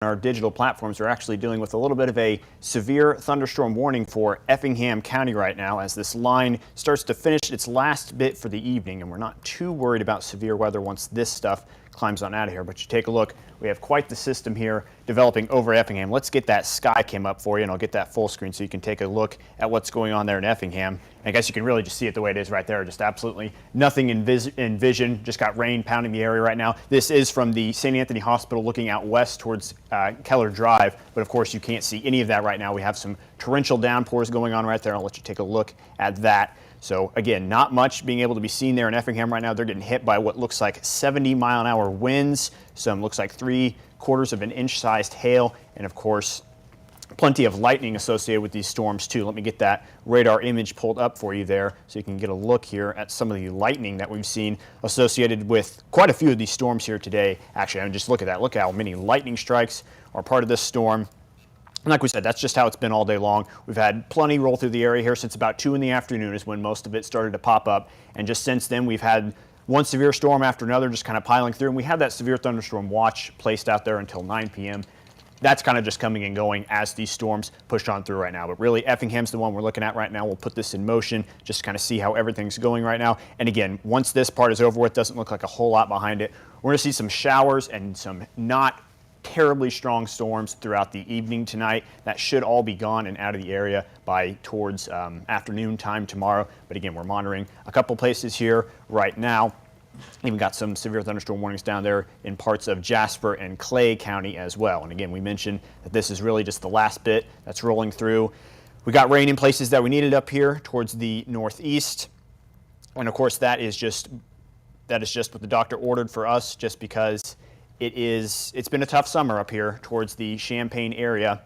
our digital platforms are actually dealing with a little bit of a severe thunderstorm warning for Effingham County right now as this line starts to finish its last bit for the evening, and we're not too worried about severe weather once this stuff climbs on out of here. But you take a look, we have quite the system here developing over Effingham. Let's get that sky cam up for you, and I'll get that full screen so you can take a look at what's going on there in Effingham. And I guess you can really just see it the way it is right there. Just absolutely nothing in vision. Just got rain pounding the area right now. This is from the St. Anthony Hospital looking out west towards Keller Drive, but of course you can't see any of that right now. We have some torrential downpours going on right there. I'll let you take a look at that. So again, not much being able to be seen there in Effingham right now. They're getting hit by what looks like 70-mile-an-hour winds. Some looks like 3/4 of an inch sized hail, and of course plenty of lightning associated with these storms too. Let me get that radar image pulled up for you there so you can get a look here at some of the lightning that we've seen associated with quite a few of these storms here today. Actually, I mean, just look at that. Look how many lightning strikes are part of this storm. And like we said, that's just how it's been all day long. We've had plenty roll through the area here since about 2 in the afternoon is when most of it started to pop up. And just since then, we've had one severe storm after another just kind of piling through. And we had that severe thunderstorm watch placed out there until 9 p.m. That's kind of just coming and going as these storms push on through right now. But really, Effingham's the one we're looking at right now. We'll put this in motion just to kind of see how everything's going right now. And again, once this part is over with, doesn't look like a whole lot behind it. We're going to see some showers and some not terribly strong storms throughout the evening tonight. That should all be gone and out of the area by towards afternoon time tomorrow. But again, we're monitoring a couple places here right now. Even got some severe thunderstorm warnings down there in parts of Jasper and Clay County as well. And again, we mentioned that this is really just the last bit that's rolling through. We got rain in places that we needed up here towards the northeast. And of course, that is just what the doctor ordered for us, just because it's been a tough summer up here towards the Champaign area.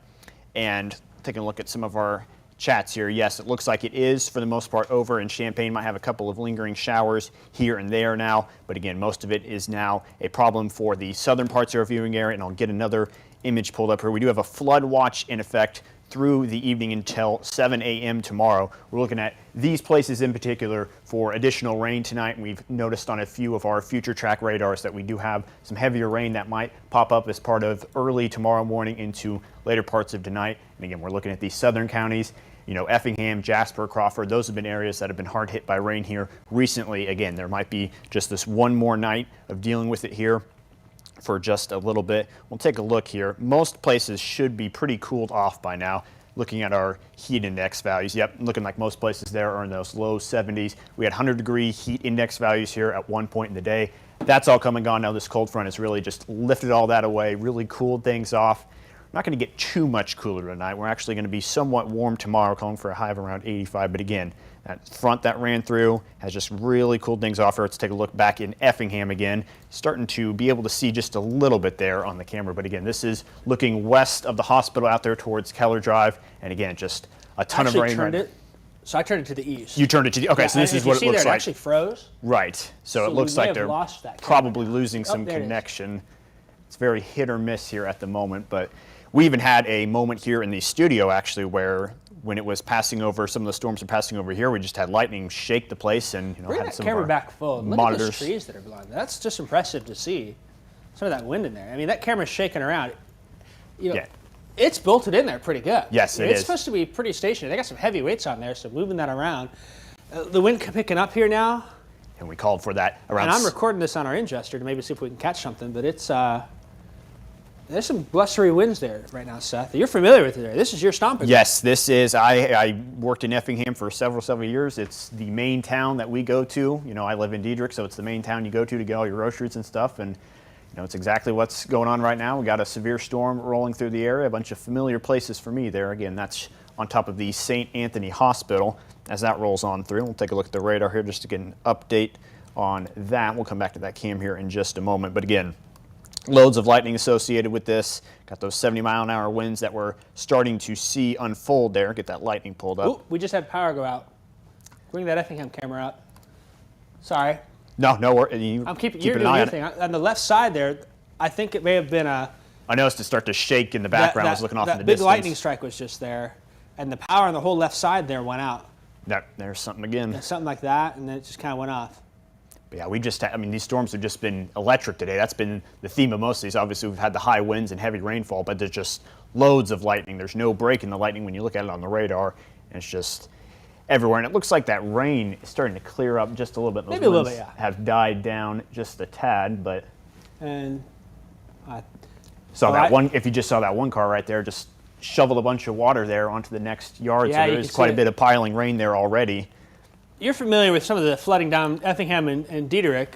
And taking a look at some of our chats here, yes, it looks like it is for the most part over, and Champaign might have a couple of lingering showers here and there now, but again, most of it is now a problem for the southern parts of our viewing area. And I'll get another image pulled up here. We do have a flood watch in effect through the evening until 7 a.m. tomorrow. We're looking at these places in particular for additional rain tonight. And we've noticed on a few of our future track radars that we do have some heavier rain that might pop up as part of early tomorrow morning into later parts of tonight. And again, we're looking at these southern counties. You know, Effingham, Jasper, Crawford, those have been areas that have been hard hit by rain here recently. Again, there might be just this one more night of dealing with it here for just a little bit. We'll take a look here. Most places should be pretty cooled off by now. Looking at our heat index values, yep, looking like most places there are in those low 70s. We had 100-degree heat index values here at one point in the day. That's all come and gone now. This cold front has really just lifted all that away, really cooled things off. We're not going to get too much cooler tonight. We're actually going to be somewhat warm tomorrow, calling for a high of around 85. But again, that front that ran through has just really cooled things off here. Let's take a look back in Effingham again. Starting to be able to see just a little bit there on the camera. But again, this is looking west of the hospital out there towards Keller Drive. And again, just a ton of rain. So I turned it to the east. You turned it to the, okay, yeah, so this is what it looks like. It actually froze. Right. So it looks like they're probably losing some connection. It's very hit or miss here at the moment, but we even had a moment here in the studio actually where when it was passing over, some of the storms are passing over here, we just had lightning shake the place and bring had that some camera of our back full. Look monitors. at those trees that are blowing. That's just impressive to see. Some of that wind in there. I mean, that camera's shaking around. You know, yeah. It's bolted in there pretty good. Yes, it is. It's supposed to be pretty stationary. They got some heavy weights on there, so moving that around. The wind picking up here now. And we called for that around. And I'm recording this on our ingester to maybe see if we can catch something, but it's there's some blustery winds there right now, Seth. You're familiar with it there. This is your stomping. Yes, this is. I worked in Effingham for several years. It's the main town that we go to. You know, I live in Diedrich, so it's the main town you go to get all your groceries and stuff. And you know, it's exactly what's going on right now. We got a severe storm rolling through the area. A bunch of familiar places for me there. Again, that's on top of the St. Anthony Hospital as that rolls on through. We'll take a look at the radar here just to get an update on that. We'll come back to that cam here in just a moment. But again, loads of lightning associated with this. Got those 70-mile-an-hour winds that we're starting to see unfold there. Get that lightning pulled up. Ooh, we just had power go out. Bring that Effingham camera out. Sorry. No, I'm keeping an eye on it. On the left side there, I think it may have been a... I noticed it start to shake in the background. I was looking off in the distance. That big lightning strike was just there, and the power on the whole left side there went out. There's something again. Something like that, and then it just kind of went off. But yeah, I mean, these storms have just been electric today. That's been the theme of most of these. Obviously, we've had the high winds and heavy rainfall, but there's just loads of lightning. There's no break in the lightning when you look at it on the radar, and it's just everywhere. And it looks like that rain is starting to clear up just a little bit. Those Maybe a little winds bit, yeah. have died down just a tad, but And if you just saw that one car right there, just shoveled a bunch of water there onto the next yard. Yeah, So there is quite a bit of piling rain there already. You're familiar with some of the flooding down Effingham and Diederich.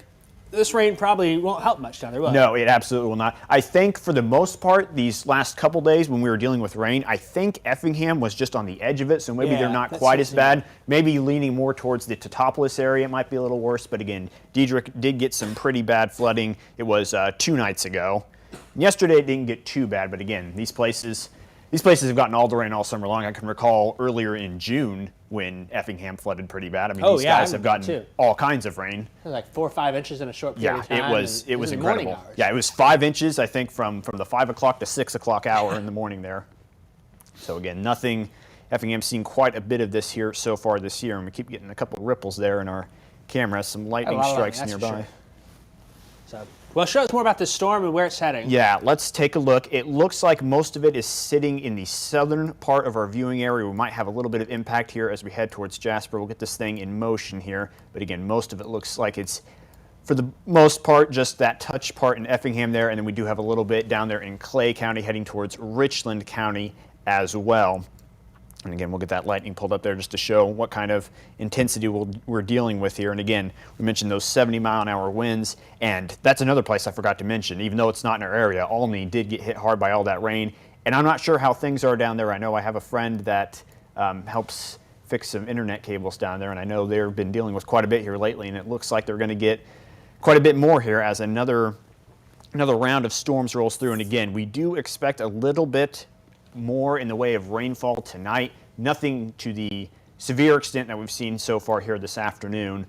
This rain probably won't help much down there, will it? No, it absolutely will not. I think for the most part, these last couple days when we were dealing with rain, I think Effingham was just on the edge of it, so maybe they're not quite as bad. Maybe leaning more towards the Teutopolis area, it might be a little worse. But again, Diederich did get some pretty bad flooding. It was 2 nights ago. Yesterday it didn't get too bad, but again, these places have gotten all the rain all summer long. I can recall earlier in June when Effingham flooded pretty bad. I mean, these guys have gotten all kinds of rain. It was like 4 or 5 inches in a short period of time. Yeah, it was incredible. Yeah, it was 5 inches, I think, from the 5 o'clock to 6 o'clock hour in the morning there. So again, Effingham's seen quite a bit of this here so far this year, and we keep getting a couple of ripples there in our camera, some lightning strikes nearby. So, well, show us more about this storm and where it's heading. Yeah, let's take a look. It looks like most of it is sitting in the southern part of our viewing area. We might have a little bit of impact here as we head towards Jasper. We'll get this thing in motion here. But again, most of it looks like it's, for the most part, just that touch part in Effingham there. And then we do have a little bit down there in Clay County heading towards Richland County as well. And again, we'll get that lightning pulled up there just to show what kind of intensity we're dealing with here. And again, we mentioned those 70-mile-an-hour winds, and that's another place I forgot to mention. Even though it's not in our area, Olney did get hit hard by all that rain. And I'm not sure how things are down there. I know I have a friend that helps fix some internet cables down there, and I know they've been dealing with quite a bit here lately, and it looks like they're going to get quite a bit more here as another round of storms rolls through. And again, we do expect a little bit more in the way of rainfall tonight. Nothing to the severe extent that we've seen so far here this afternoon.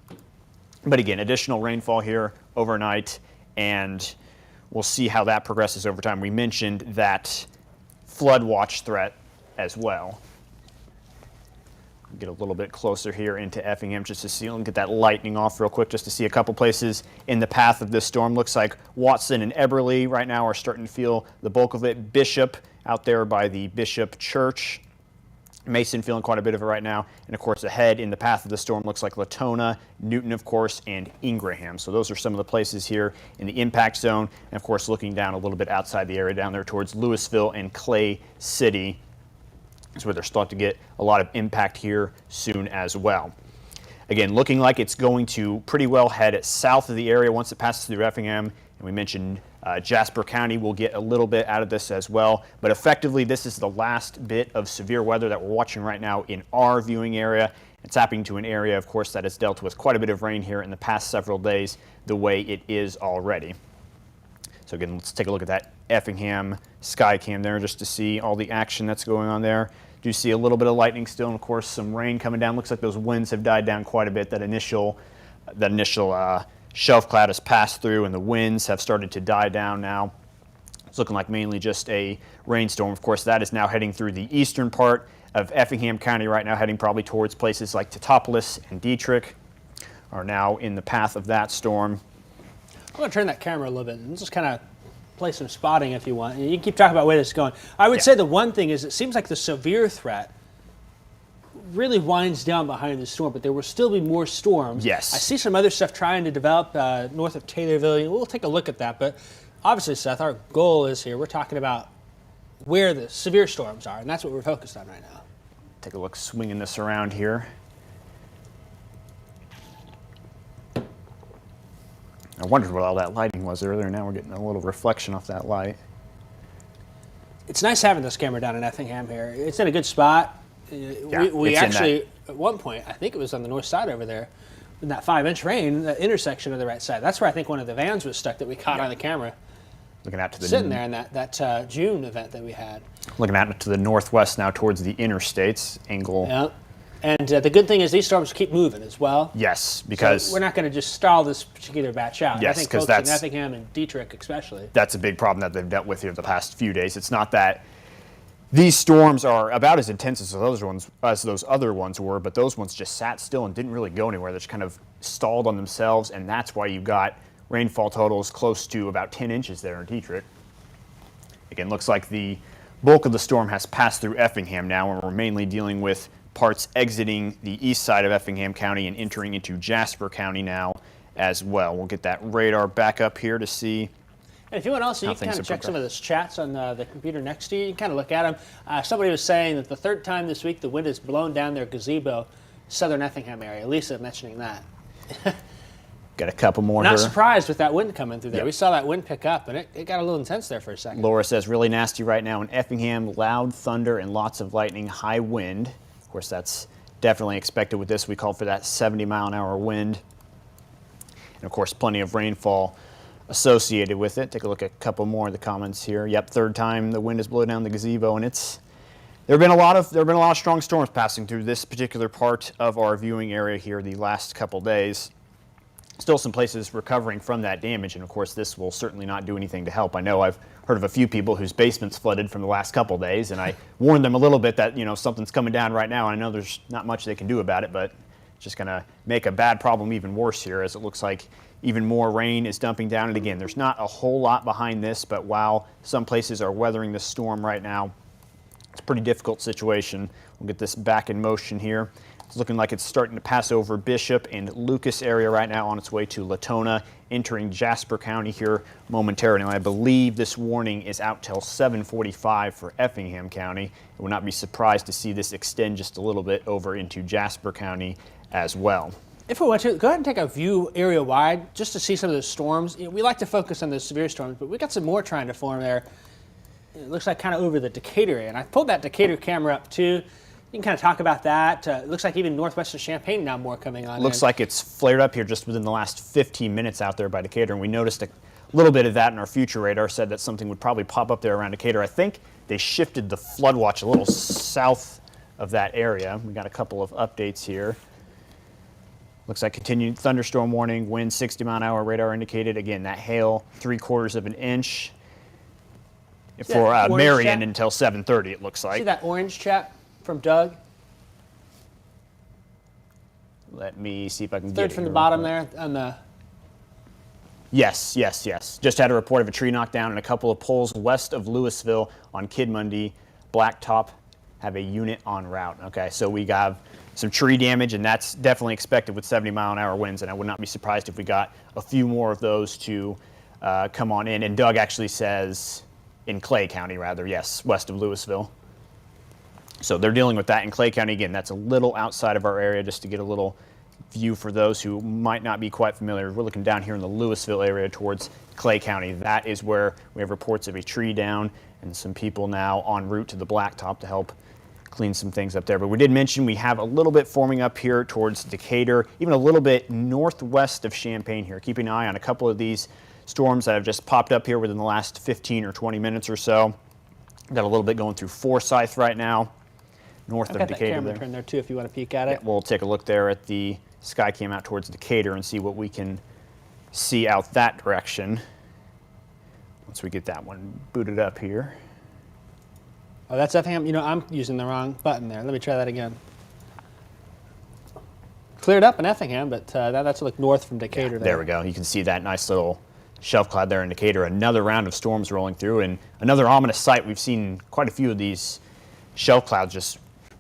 But again, additional rainfall here overnight, and we'll see how that progresses over time. We mentioned that flood watch threat as well. Get a little bit closer here into Effingham just to see, and get that lightning off real quick just to see a couple places in the path of this storm. Looks like Watson and Eberly right now are starting to feel the bulk of it. Bishop out there by the Bishop Church. Mason feeling quite a bit of it right now. And of course ahead in the path of the storm looks like Latona, Newton of course, and Ingraham. So those are some of the places here in the impact zone. And of course looking down a little bit outside the area down there towards Louisville and Clay City. That's where they're starting to get a lot of impact here soon as well. Again, looking like it's going to pretty well head south of the area once it passes through Effingham. And we mentioned Jasper County will get a little bit out of this as well. But effectively, this is the last bit of severe weather that we're watching right now in our viewing area. It's happening to an area, of course, that has dealt with quite a bit of rain here in the past several days, the way it is already. So again, let's take a look at that Effingham sky cam there just to see all the action that's going on there. Do see a little bit of lightning still, and of course some rain coming down. Looks like those winds have died down quite a bit. That initial shelf cloud has passed through, and the winds have started to die down now. It's looking like mainly just a rainstorm. Of course, that is now heading through the eastern part of Effingham County right now, heading probably towards places like Teutopolis and Diederich are now in the path of that storm. I'm going to turn that camera a little bit and just kind of play some spotting if you want. You can keep talking about where this is going. I would say the one thing is it seems like the severe threat really winds down behind the storm, but there will still be more storms. Yes. I see some other stuff trying to develop north of Taylorville. We'll take a look at that, but obviously, Seth, our goal is here. We're talking about where the severe storms are, and that's what we're focused on right now. Take a look, swinging this around here. I wondered what all that lighting was earlier. Now we're getting a little reflection off that light. It's nice having this camera down in Effingham here. It's in a good spot. We actually, at one point, I think it was on the north side over there, in that 5-inch rain, the intersection of the right side. That's where I think one of the vans was stuck that we caught on the camera. Looking out to the sitting there in that June event that we had. Looking out to the northwest now towards the interstates angle. Yeah. And the good thing is these storms keep moving as well. Yes, because so we're not going to just stall this particular batch out. Yes, I think folks in Effingham and Diederich especially. That's a big problem that they've dealt with here the past few days. It's not that These storms are about as intense as those other ones were, but those ones just sat still and didn't really go anywhere. They just kind of stalled on themselves, and that's why you got rainfall totals close to about 10 inches there in Dietrich. Again, looks like the bulk of the storm has passed through Effingham now, and we're mainly dealing with parts exiting the east side of Effingham County and entering into Jasper County now as well. We'll get that radar back up here to see. And if you want also, you can kind of check some of those chats on the computer next to you. You can kind of look at them. Somebody was saying that the third time this week the wind has blown down their gazebo, southern Effingham area. Lisa mentioning that. Got a couple more Not here. surprised with that wind coming through there. Yep. We saw that wind pick up, and it got a little intense there for a second. Laura says really nasty right now in Effingham, loud thunder and lots of lightning, high wind. Of course, that's definitely expected with this. We called for that 70-mile-an-hour wind. And of course, plenty of rainfall associated with it. Take a look at a couple more of the comments here. Yep, third time the wind has blown down the gazebo, and there have been a lot of strong storms passing through this particular part of our viewing area here the last couple days. Still some places recovering from that damage, and of course this will certainly not do anything to help. I know I've heard of a few people whose basements flooded from the last couple days, and I warned them a little bit that something's coming down right now. I know there's not much they can do about it, but it's just going to make a bad problem even worse here, as it looks like even more rain is dumping down. And again, there's not a whole lot behind this, but while some places are weathering the storm right now, it's a pretty difficult situation. We'll get this back in motion here. It's looking like it's starting to pass over Bishop and Lucas area right now on its way to Latona, entering Jasper County here momentarily. And I believe this warning is out till 7:45 for Effingham County. I would not be surprised to see this extend just a little bit over into Jasper County as well. If we want to, go ahead and take a view area-wide just to see some of those storms. We like to focus on the severe storms, but we got some more trying to form there. It looks like kind of over the Decatur area. And I pulled that Decatur camera up too. You can kind of talk about that. It looks like even northwest of Champaign now more coming on. Looks like it's flared up here just within the last 15 minutes out there by Decatur, and we noticed a little bit of that in our future radar, said that something would probably pop up there around Decatur. I think they shifted the flood watch a little south of that area. We got a couple of updates here. Looks like continued thunderstorm warning, wind 60-mile-an-hour radar indicated. Again, that hail 3/4 of an inch for Marion until 7:30, it looks like. See that orange chat from Doug? Let me see if I can get it. Third from the bottom there on the... Yes. Just had a report of a tree knocked down and a couple of poles west of Louisville on Kidmundy. Blacktop have a unit en route. Okay, so we got some tree damage, and that's definitely expected with 70-mile-an-hour winds, and I would not be surprised if we got a few more of those to come on in. And Doug actually says in Clay County, rather, yes, west of Louisville. So they're dealing with that in Clay County. Again, that's a little outside of our area, just to get a little view for those who might not be quite familiar. We're looking down here in the Louisville area towards Clay County. That is where we have reports of a tree down and some people now en route to the Blacktop to help clean some things up there. But we did mention we have a little bit forming up here towards Decatur, even a little bit northwest of Champaign here. Keeping an eye on a couple of these storms that have just popped up here within the last 15 or 20 minutes or so. Got a little bit going through Forsyth right now, north of Decatur. I've got that camera turned there too if you want to peek at it. Yeah, we'll take a look there at the sky cam out towards Decatur and see what we can see out that direction once we get that one booted up here. Oh, that's Effingham. I'm using the wrong button there. Let me try that again. Cleared up in Effingham, but that's like north from Decatur. There we go. You can see that nice little shelf cloud there in Decatur. Another round of storms rolling through, and another ominous sight. We've seen quite a few of these shelf clouds just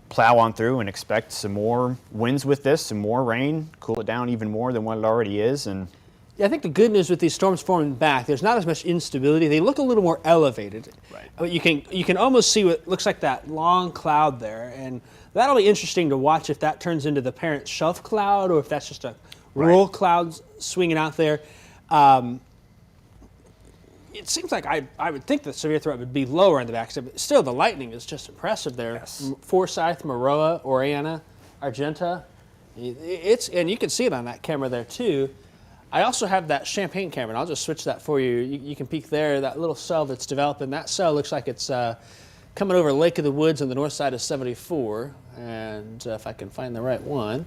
plow on through, and expect some more winds with this, some more rain, cool it down even more than what it already is. And yeah, I think the good news with these storms forming back, there's not as much instability. They look a little more elevated. Right. But you can almost see what looks like that long cloud there, and that'll be interesting to watch if that turns into the parent shelf cloud or if that's just a roll cloud swinging out there. It seems like I would think the severe threat would be lower on the backside, but still the lightning is just impressive there. Yes. Forsyth, Maroa, Oriana, Argenta. And you can see it on that camera there too. I also have that Champaign camera, and I'll just switch that for you. You can peek there, that little cell that's developing. That cell looks like it's coming over Lake of the Woods on the north side of 74, and if I can find the right one.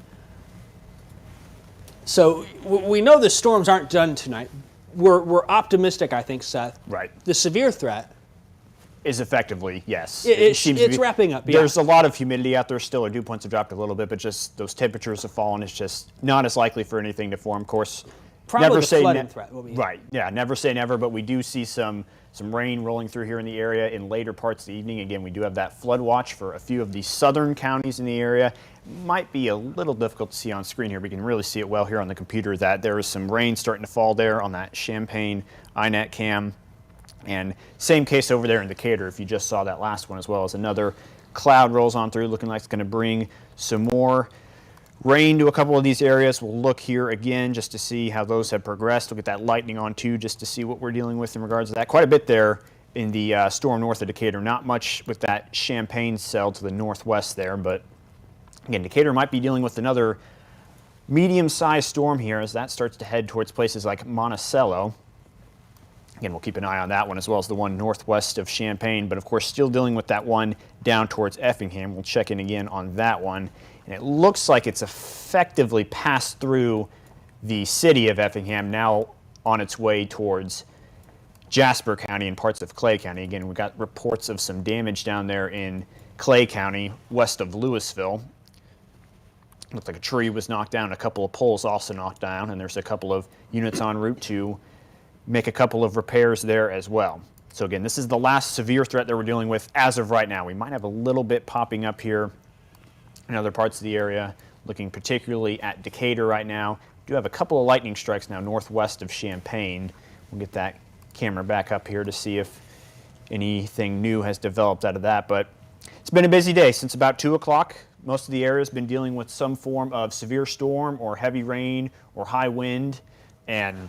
So we know the storms aren't done tonight. We're optimistic, I think, Seth. Right. The severe threat Is effectively, yes. It's wrapping up. Yeah. There's a lot of humidity out there still. Our dew points have dropped a little bit, but just those temperatures have fallen. It's just not as likely for anything to form. Of course, probably never the say flooding threat will be. Right. Yeah. Never say never, but we do see some rain rolling through here in the area in later parts of the evening. Again, we do have that flood watch for a few of the southern counties in the area. Might be a little difficult to see on screen here. We can really see it well here on the computer that there is some rain starting to fall there on that Champaign iNet cam. And same case over there in Decatur, if you just saw that last one as well, as another cloud rolls on through, looking like it's going to bring some more rain to a couple of these areas. We'll look here again just to see how those have progressed. We'll get that lightning on too, just to see what we're dealing with in regards to that. Quite a bit there in the storm north of Decatur. Not much with that Champaign cell to the northwest there, but again, Decatur might be dealing with another medium-sized storm here as that starts to head towards places like Monticello. Again, we'll keep an eye on that one as well as the one northwest of Champaign, but of course still dealing with that one down towards Effingham. We'll check in again on that one. And it looks like it's effectively passed through the city of Effingham, now on its way towards Jasper County and parts of Clay County. Again, we got reports of some damage down there in Clay County, west of Louisville. Looked like a tree was knocked down, a couple of poles also knocked down, and there's a couple of units en route to make a couple of repairs there as well. So again, this is the last severe threat that we're dealing with as of right now. We might have a little bit popping up here in other parts of the area, looking particularly at Decatur right now. We do have a couple of lightning strikes now northwest of Champaign. We'll get that camera back up here to see if anything new has developed out of that. But it's been a busy day since about 2 o'clock. Most of the area has been dealing with some form of severe storm or heavy rain or high wind, and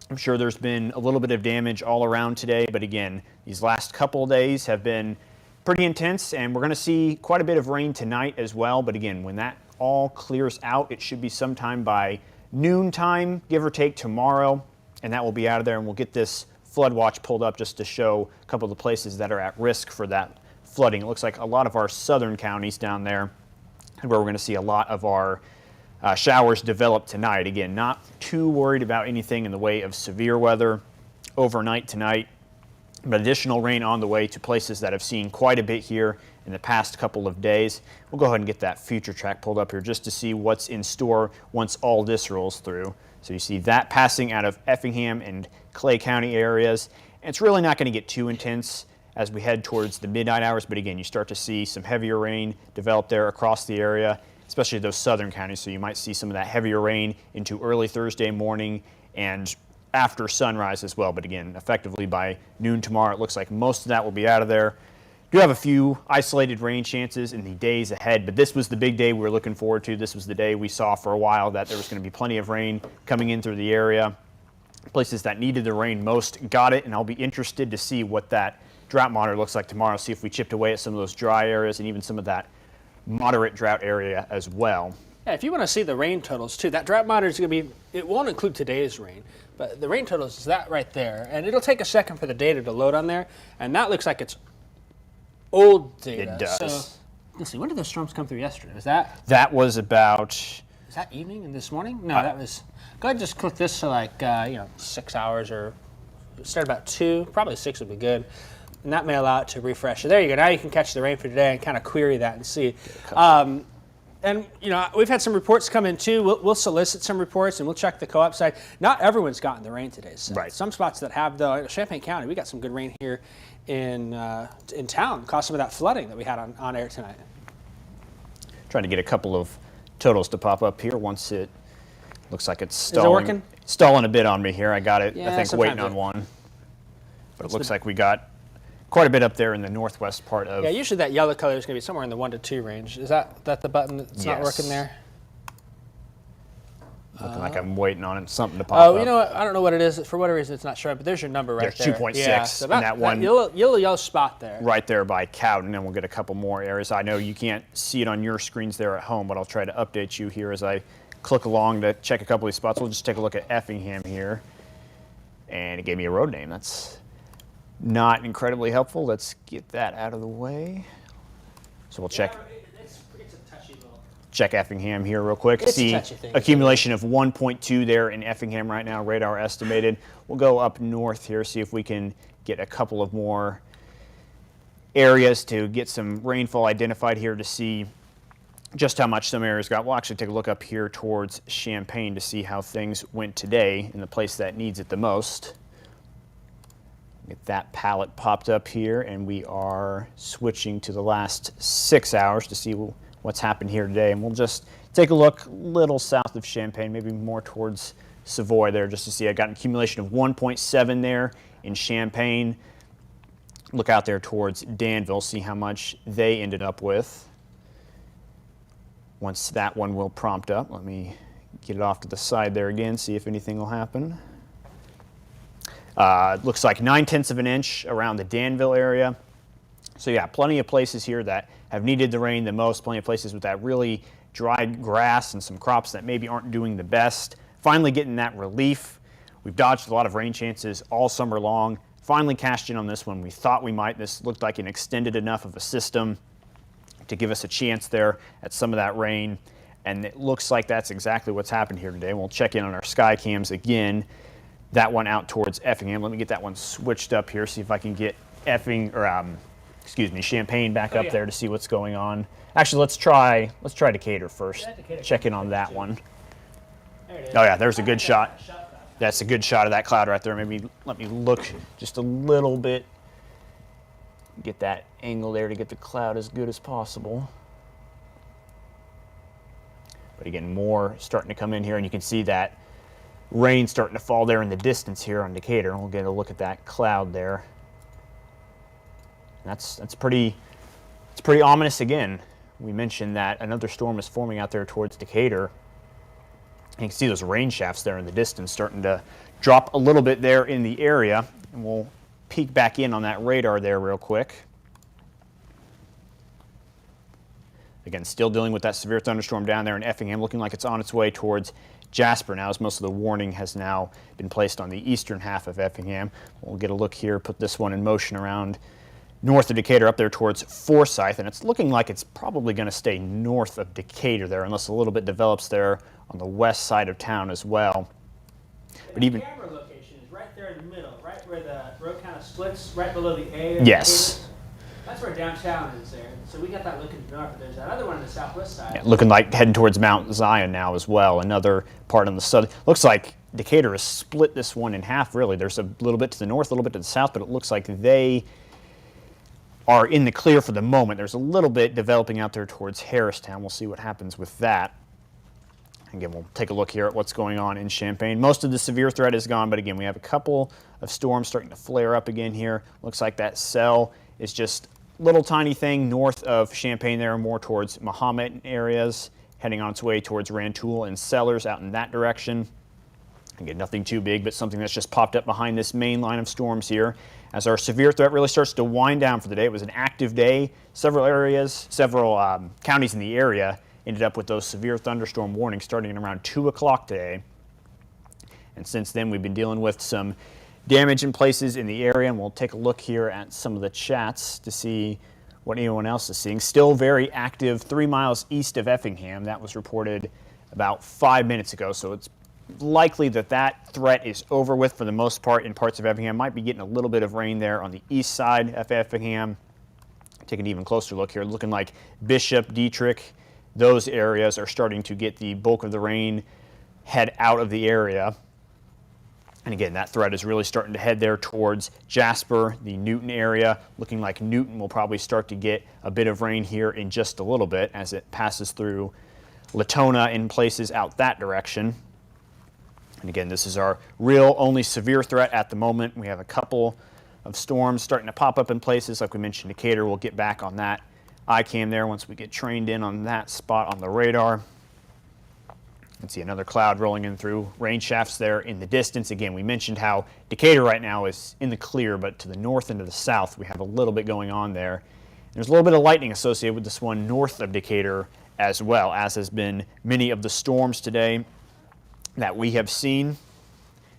I'm sure there's been a little bit of damage all around today, but again, these last couple of days have been pretty intense, and we're going to see quite a bit of rain tonight as well. But again, when that all clears out, it should be sometime by noontime, give or take tomorrow, and that will be out of there, and we'll get this flood watch pulled up just to show a couple of the places that are at risk for that flooding. It looks like a lot of our southern counties down there where we're going to see a lot of our showers develop tonight. Again, not too worried about anything in the way of severe weather overnight tonight, but additional rain on the way to places that have seen quite a bit here in the past couple of days. We'll go ahead and get that future track pulled up here just to see what's in store once all this rolls through. So you see that passing out of Effingham and Clay County areas. And it's really not going to get too intense as we head towards the midnight hours, but again, you start to see some heavier rain develop there across the area, especially those southern counties. So you might see some of that heavier rain into early Thursday morning and after sunrise as well. But again, effectively by noon tomorrow, it looks like most of that will be out of there. Do have a few isolated rain chances in the days ahead, but this was the big day we were looking forward to. This was the day we saw for a while that there was going to be plenty of rain coming in through the area. Places that needed the rain most got it, and I'll be interested to see what that drought monitor looks like tomorrow, see if we chipped away at some of those dry areas and even some of that moderate drought area as well. Yeah, if you want to see the rain totals too, that drought monitor is going to be, it won't include today's rain, but the rain totals is that right there. And it'll take a second for the data to load on there, and that looks like it's old data. It does. So, let's see, when did those storms come through yesterday? Was that? That was about... Is that evening and this morning? No, that was... Go ahead and just click this to 6 hours, or start about 2, probably 6 would be good. And that may allow it to refresh. So there you go. Now you can catch the rain for today and kind of query that and see. And we've had some reports come in too. We'll solicit some reports and we'll check the co-op side. Not everyone's gotten the rain today. So right. Some spots that have, though, Champaign County, we got some good rain here in town. Caused some of that flooding that we had on air tonight. Trying to get a couple of totals to pop up here once it looks like it's stalling. Is it working? Stalling a bit on me here. I got it, Yeah, I think, waiting on one. But it looks like we got quite a bit up there in the northwest part of... Yeah, usually that yellow color is going to be somewhere in the 1 to 2 range. Is that the button that's not working there? Looking like I'm waiting on it, something to pop up. Oh, you know what? I don't know what it is. For whatever reason, it's not showing, but there's your number right there. There's 2.6 yeah, so in that one. Yellow spot there. Right there by Cowden, and we'll get a couple more areas. I know you can't see it on your screens there at home, but I'll try to update you here as I click along to check a couple of these spots. We'll just take a look at Effingham here. And it gave me a road name. That's not incredibly helpful. Let's get that out of the way. So we'll check. It's a touchy little... Check Effingham here real quick. It's See a touchy thing. Accumulation of 1.2 there in Effingham right now, radar estimated. We'll go up north here, see if we can get a couple of more areas to get some rainfall identified here to see just how much some areas got. We'll actually take a look up here towards Champaign to see how things went today in the place that needs it the most. Get that palette popped up here, and we are switching to the last 6 hours to see what's happened here today. And we'll just take a look a little south of Champaign, maybe more towards Savoy there, just to see. I got an accumulation of 1.7 there in Champaign. Look out there towards Danville, see how much they ended up with. Once that one will prompt up, let me get it off to the side there again, see if anything will happen. Looks like 9/10 of an inch around the Danville area. So yeah, plenty of places here that have needed the rain the most, plenty of places with that really dried grass and some crops that maybe aren't doing the best. Finally getting that relief. We've dodged a lot of rain chances all summer long. Finally cashed in on this one. We thought we might. This looked like an extended enough of a system to give us a chance there at some of that rain. And it looks like that's exactly what's happened here today. We'll check in on our sky cams again. That one out towards Effingham. Let me get that one switched up here, see if I can get Champaign back up there to see what's going on. Actually, let's try Decatur first. Check in on that one. Oh yeah, there's a good shot. That's a good shot of that cloud right there. Maybe let me look just a little bit. Get that angle there to get the cloud as good as possible. But again, more starting to come in here, and you can see that rain starting to fall there in the distance here on Decatur. We'll get a look at that cloud there. It's pretty ominous again. We mentioned that another storm is forming out there towards Decatur. You can see those rain shafts there in the distance starting to drop a little bit there in the area. And we'll peek back in on that radar there real quick. Again, still dealing with that severe thunderstorm down there in Effingham, looking like it's on its way towards Jasper now, as most of the warning has now been placed on the eastern half of Effingham. We'll get a look here, put this one in motion around north of Decatur up there towards Forsyth, and it's looking like it's probably going to stay north of Decatur there unless a little bit develops there on the west side of town as well. But even camera location is right there in the middle, right where the road kind of splits, right below the A. Yes. That's where downtown is there. So we got that looking north. There's that other one on the southwest side. Yeah, looking like heading towards Mount Zion now as well. Another part on the southern. Looks like Decatur has split this one in half, really. There's a little bit to the north, a little bit to the south, but it looks like they are in the clear for the moment. There's a little bit developing out there towards Harristown. We'll see what happens with that. Again, we'll take a look here at what's going on in Champaign. Most of the severe threat is gone, but again, we have a couple of storms starting to flare up again here. Looks like that cell is just a little tiny thing north of Champaign there, more towards Mahomet areas, heading on its way towards Rantoul and Sellers out in that direction. Again, nothing too big, but something that's just popped up behind this main line of storms here. As our severe threat really starts to wind down for the day, it was an active day. Several counties in the area ended up with those severe thunderstorm warnings starting at around 2 o'clock today. And since then, we've been dealing with some damage in places in the area, and we'll take a look here at some of the chats to see what anyone else is seeing. Still very active 3 miles east of Effingham. That was reported about 5 minutes ago, so it's likely that threat is over with for the most part in parts of Effingham. Might be getting a little bit of rain there on the east side of Effingham. Take an even closer look here, looking like Bishop, Dietrich, those areas are starting to get the bulk of the rain head out of the area. And again, that threat is really starting to head there towards Jasper, the Newton area. Looking like Newton will probably start to get a bit of rain here in just a little bit as it passes through Latona in places out that direction. And again, this is our real only severe threat at the moment. We have a couple of storms starting to pop up in places. Like we mentioned, Decatur, we'll get back on that iCam there once we get trained in on that spot on the radar. You can see another cloud rolling in through rain shafts there in the distance. Again, we mentioned how Decatur right now is in the clear, but to the north and to the south, we have a little bit going on there. There's a little bit of lightning associated with this one north of Decatur as well, as has been many of the storms today that we have seen.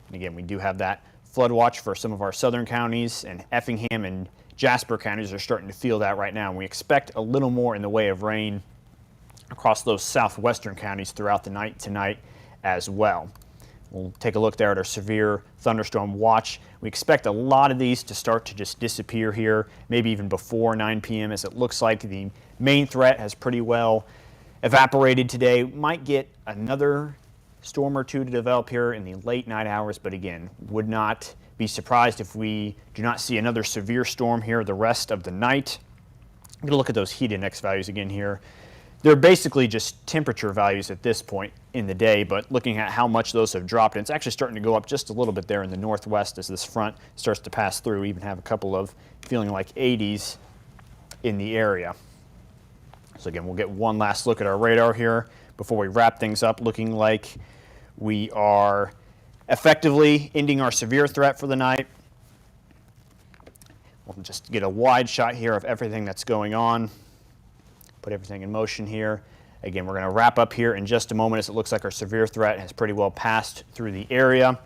And again, we do have that flood watch for some of our southern counties, and Effingham and Jasper counties are starting to feel that right now. And we expect a little more in the way of rain across those southwestern counties throughout the night tonight as well. We'll take a look there at our severe thunderstorm watch. We expect a lot of these to start to just disappear here, maybe even before 9 p.m. as it looks like the main threat has pretty well evaporated today. Might get another storm or two to develop here in the late night hours, but again, would not be surprised if we do not see another severe storm here the rest of the night. I'm going to look at those heat index values again here. They're basically just temperature values at this point in the day, but looking at how much those have dropped, and it's actually starting to go up just a little bit there in the northwest as this front starts to pass through. We even have a couple of feeling like 80s in the area. So again, we'll get one last look at our radar here before we wrap things up, looking like we are effectively ending our severe threat for the night. We'll just get a wide shot here of everything that's going on. Put everything in motion here. Again, we're going to wrap up here in just a moment as it looks like our severe threat has pretty well passed through the area.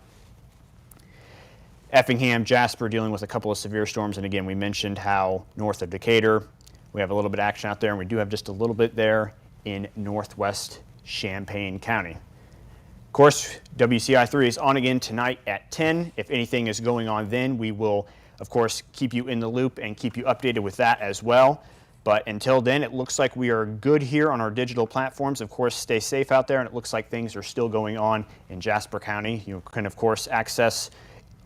Effingham, Jasper dealing with a couple of severe storms, and again, we mentioned how north of Decatur, we have a little bit of action out there, and we do have just a little bit there in northwest Champaign County. Of course, WCI 3 is on again tonight at 10. If anything is going on then, we will, of course, keep you in the loop and keep you updated with that as well. But until then, it looks like we are good here on our digital platforms. Of course, stay safe out there, and it looks like things are still going on in Jasper County. You can, of course, access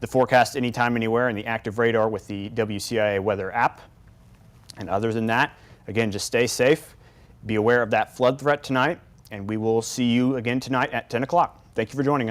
the forecast anytime, anywhere in the active radar with the WCIA weather app. And other than that, again, just stay safe. Be aware of that flood threat tonight, and we will see you again tonight at 10 o'clock. Thank you for joining us.